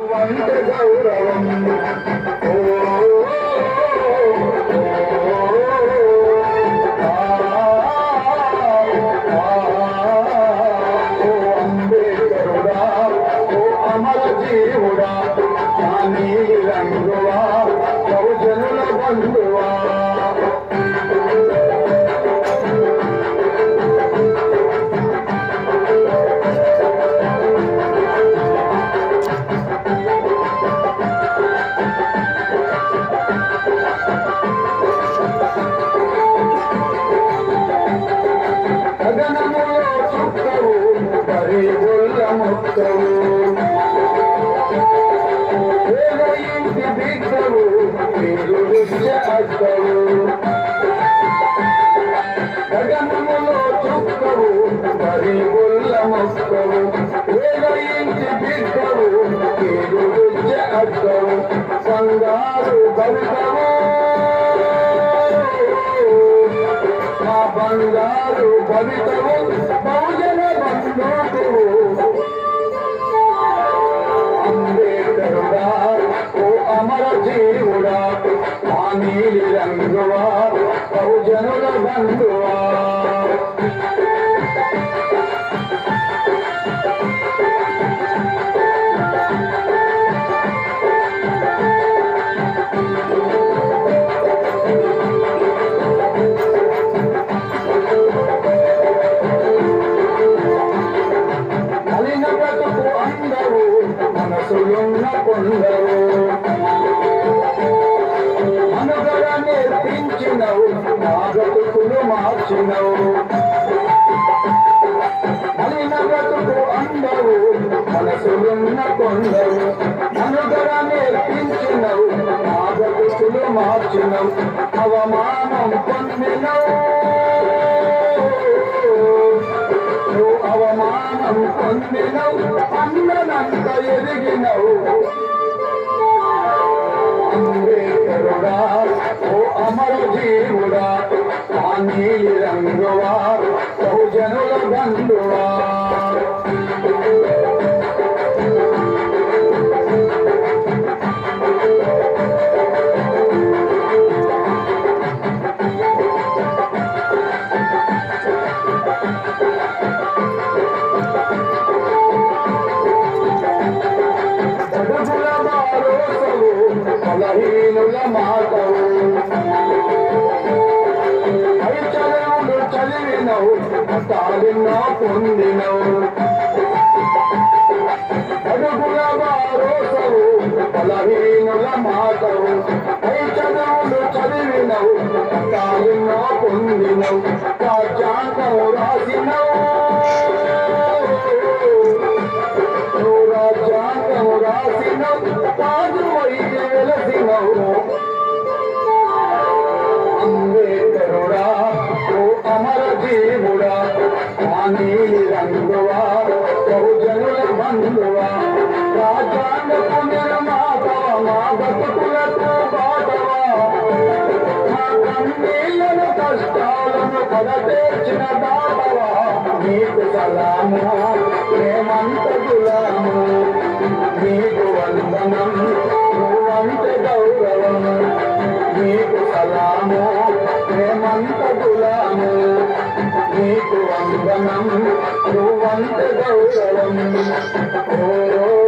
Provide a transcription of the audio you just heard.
వంటే గౌరవం అంబేద్కరుడా ఓ అమర జీవుడా నీ రంగువా బహుజనుల బంధువా గగనములో చుక్కవు పరిగుళ్ళ ముక్కవు ఇంటి బిడ్డవు మీరు విద్య అద్దవు గగనములో చుక్కవు పరిగుళ్ళ ముక్కవు ఇంటి బిడ్డవు మీరు విద్య అద్దవు సంగారు భరితవు మా బంగారు భరితవు బహుజన బంధువు అంబేద్కరుడా ఓ అమర జీవుడా మా నీలి రంగువా బహుజనుల బంధువా మనసులున్న కొందరు మనుగడ నేర్పించినవు మా బ్రతుకులు మార్చినవు మలిన బ్రతుకు అందవు మనసులున్న కొందరు మనుగడ నేర్పించినవు మా బ్రతుకులు మార్చినవు అవమానం పొందినవు అవమానం పొందినవు అన్ననంత ఎదిగినవు అంబేద్కరుడా ఓ అమర జీవుడా మా నీలి రంగువా బహుజనుల బంధువా బలహీనుల మాటవు చదువులు చదివినవు తాలిన్నో పొందినవు అడుగుల వారోసవు బలహీనుల మాటవు చదువులు చదివినవు తాలిన్నో పొందినవు రాజ్యాంగం రాసినవు రాజ్యాంగం రాసినవు కాదు వైద్య వెలసినవు అంబేద్కరుడా ఓ అమర జీవుడా మా నీలి రంగువా బహుజనుల బంధువా రాజ్యాంగపు నిర్మాతవ మా బతుకులకు బాటవా మా కన్నీళ్లను కష్టాలను కడతేర్చిన దాటవా నీకు సలాము ప్రేమంత గులాము నీకు వందనం నువ్వంటే గౌరవం నీకు సలాము ప్రేమంత గులాము నీకు వందనం నువ్వంటే గౌరవం ఓ